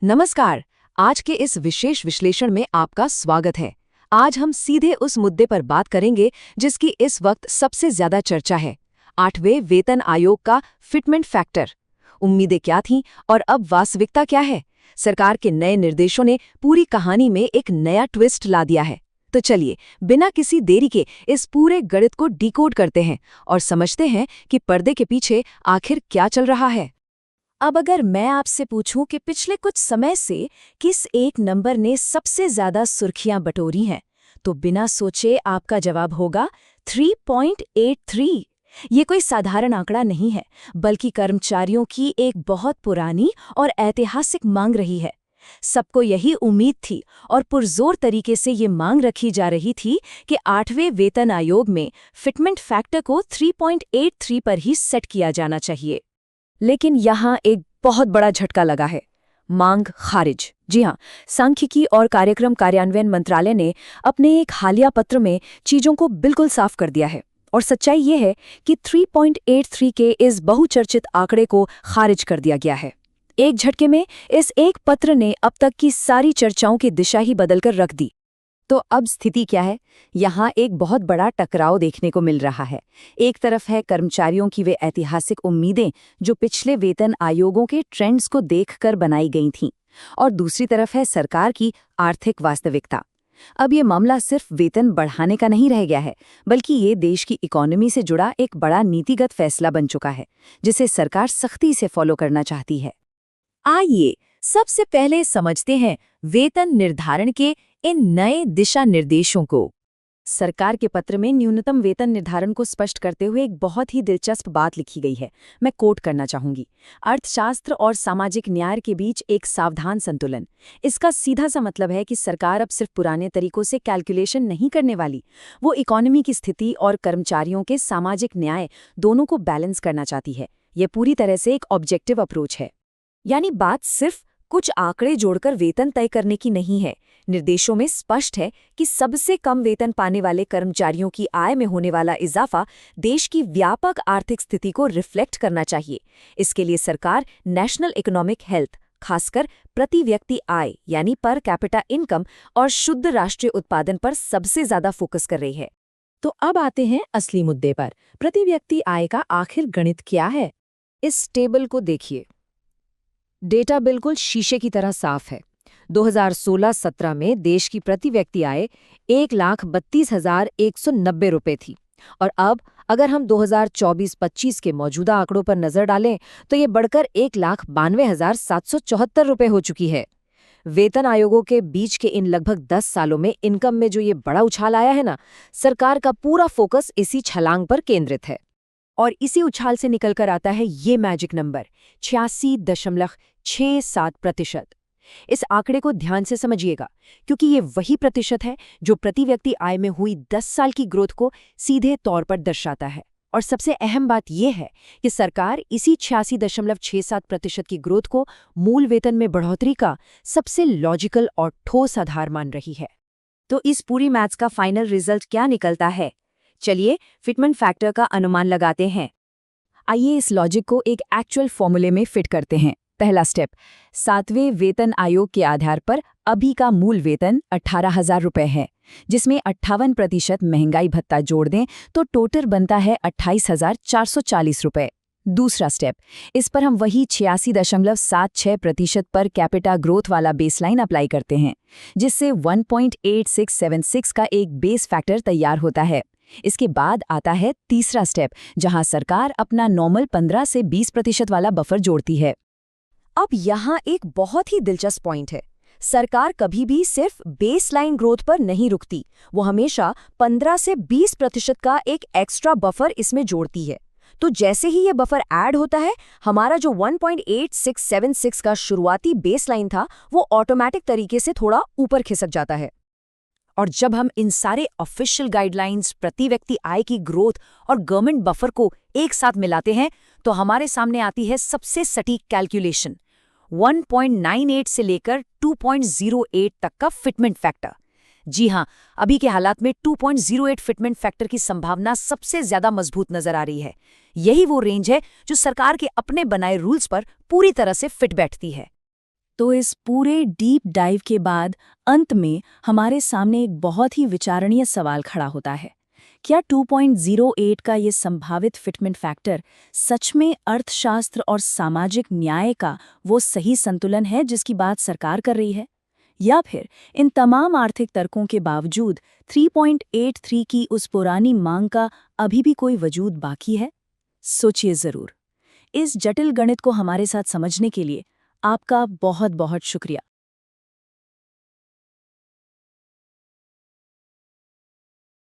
नमस्कार। आज के इस विशेष विश्लेषण में आपका स्वागत है। आज हम सीधे उस मुद्दे पर बात करेंगे जिसकी इस वक्त सबसे ज्यादा चर्चा है, 8वें वेतन आयोग का फिटमेंट फैक्टर। उम्मीदें क्या थीं और अब वास्तविकता क्या है? सरकार के नए निर्देशों ने पूरी कहानी में एक नया ट्विस्ट ला दिया है। तो चलिए, बिना किसी देरी के इस पूरे गणित को डिकोड करते हैं और समझते हैं कि पर्दे के पीछे आखिर क्या चल रहा है। अब अगर मैं आपसे पूछूं कि पिछले कुछ समय से किस एक नंबर ने सबसे ज्यादा सुर्खियां बटोरी हैं, तो बिना सोचे आपका जवाब होगा 3.83। ये कोई साधारण आंकड़ा नहीं है, बल्कि कर्मचारियों की एक बहुत पुरानी और ऐतिहासिक मांग रही है। सबको यही उम्मीद थी और पुरजोर तरीके से ये मांग रखी जा रही थी कि 8वें वेतन आयोग में फिटमेंट फैक्टर को 3.83 पर ही सेट किया जाना चाहिए। लेकिन यहाँ एक बहुत बड़ा झटका लगा है। मांग खारिज। जी हाँ, सांख्यिकी और कार्यक्रम कार्यान्वयन मंत्रालय ने अपने एक हालिया पत्र में चीजों को बिल्कुल साफ कर दिया है। और सच्चाई ये है कि 3.83 के इस बहुचर्चित आंकड़े को खारिज कर दिया गया है। एक झटके में इस एक पत्र ने अब तक की सारी चर्चाओं की दिशा ही बदलकर रख दी। तो अब स्थिति क्या है? यहाँ एक बहुत बड़ा टकराव देखने को मिल रहा है। एक तरफ है कर्मचारियों की वे ऐतिहासिक उम्मीदें जो पिछले वेतन आयोगों के ट्रेंड्स को देखकर बनाई गई थीं, और दूसरी तरफ है सरकार की आर्थिक वास्तविकता। अब ये मामला सिर्फ वेतन बढ़ाने का नहीं रह गया है, बल्कि ये देश की इकोनॉमी से जुड़ा एक बड़ा नीतिगत फैसला बन चुका है, जिसे सरकार सख्ती से फॉलो करना चाहती है। आइए सबसे पहले समझते हैं वेतन निर्धारण के इन नए दिशा निर्देशों को। सरकार के पत्र में न्यूनतम वेतन निर्धारण को स्पष्ट करते हुए एक बहुत ही दिलचस्प बात लिखी गई है। मैं कोट करना चाहूंगी, अर्थशास्त्र और सामाजिक न्याय के बीच एक सावधान संतुलन। इसका सीधा सा मतलब है कि सरकार अब सिर्फ पुराने तरीकों से कैलकुलेशन नहीं करने वाली, वो इकोनॉमी की स्थिति और कर्मचारियों के सामाजिक न्याय दोनों को बैलेंस करना चाहती है। ये पूरी तरह से एक ऑब्जेक्टिव अप्रोच है। यानी बात सिर्फ कुछ आंकड़े जोड़कर वेतन तय करने की नहीं है। निर्देशों में स्पष्ट है कि सबसे कम वेतन पाने वाले कर्मचारियों की आय में होने वाला इजाफा देश की व्यापक आर्थिक स्थिति को रिफ्लेक्ट करना चाहिए। इसके लिए सरकार नेशनल इकोनॉमिक हेल्थ, खासकर प्रति व्यक्ति आय यानी पर कैपिटा इनकम और शुद्ध राष्ट्रीय उत्पादन पर सबसे ज्यादा फोकस कर रही है। तो अब आते हैं असली मुद्दे पर। प्रति व्यक्ति आय का आखिर गणित क्या है? इस टेबल को देखिए। डेटा बिल्कुल शीशे की तरह साफ है। 2016-17 में देश की प्रति व्यक्ति आय 1,32,190 रुपये थी, और अब अगर हम 2024-25 के मौजूदा आंकड़ों पर नजर डालें तो ये बढ़कर 1,92,774 रुपये हो चुकी है। वेतन आयोगों के बीच के इन लगभग 10 सालों में इनकम में जो ये बड़ा उछाल आया है ना, सरकार का पूरा फोकस इसी छलांग पर केंद्रित है। और इसी उछाल से निकलकर आता है ये मैजिक नंबर 86.67%। इस आंकड़े को ध्यान से समझिएगा, क्योंकि ये वही प्रतिशत है जो प्रति व्यक्ति आय में हुई 10 साल की ग्रोथ को सीधे तौर पर दर्शाता है। और सबसे अहम बात यह है कि सरकार इसी 86.67% की ग्रोथ को मूल वेतन में बढ़ोतरी का सबसे लॉजिकल और ठोस आधार मान रही है। तो इस पूरी मैथ्स का फाइनल रिजल्ट क्या निकलता है? चलिए फिटमेंट फैक्टर का अनुमान लगाते हैं। आइए इस लॉजिक को एक एक्चुअल फॉर्मूले में फिट करते हैं। पहला स्टेप, 7वें वेतन आयोग के आधार पर अभी का मूल वेतन 18,000 रुपये है, जिसमें 58% महंगाई भत्ता जोड़ दें तो टोटल बनता है 28,440 रुपये। दूसरा स्टेप, इस पर हम वही 86.76% पर कैपिटा ग्रोथ वाला बेसलाइन अप्लाई करते हैं, जिससे 1.8676 का एक बेस फैक्टर तैयार होता है। इसके बाद आता है तीसरा स्टेप, जहां सरकार अपना नॉर्मल 15 से 20% वाला बफर जोड़ती है। अब यहाँ एक बहुत ही दिलचस्प पॉइंट है। सरकार कभी भी सिर्फ बेसलाइन ग्रोथ पर नहीं रुकती, वो हमेशा 15 से 20% का एक एक्स्ट्रा बफर इसमें जोड़ती है। तो जैसे ही ये बफर ऐड होता है, हमारा जो 1.8676 का शुरुआती बेसलाइन था, वो ऑटोमेटिक तरीके से थोड़ा ऊपर खिसक जाता है। और जब हम इन सारे ऑफिशियल गाइडलाइंस, प्रति व्यक्ति आय की ग्रोथ और गवर्नमेंट बफर को एक साथ मिलाते हैं, तो हमारे सामने आती है सबसे सटीक कैलकुलेशन, 1.98 से लेकर 2.08 तक का फिटमेंट फैक्टर। जी हाँ, अभी के हालात में 2.08 फिटमेंट फैक्टर की संभावना सबसे ज्यादा मजबूत नजर आ रही है। यही वो रेंज है जो सरकार के अपने बनाए रूल्स पर पूरी तरह से फिट बैठती है। तो इस पूरे डीप डाइव के बाद अंत में हमारे सामने एक बहुत ही विचारणीय सवाल खड़ा होता है। क्या 2.08 का ये संभावित फिटमेंट फैक्टर सच में अर्थशास्त्र और सामाजिक न्याय का वो सही संतुलन है जिसकी बात सरकार कर रही है? या फिर इन तमाम आर्थिक तर्कों के बावजूद 3.83 की उस पुरानी मांग का अभी भी कोई वजूद बाकी है? सोचिए ज़रूर। इस जटिल गणित को हमारे साथ समझने के लिए आपका बहुत बहुत शुक्रिया।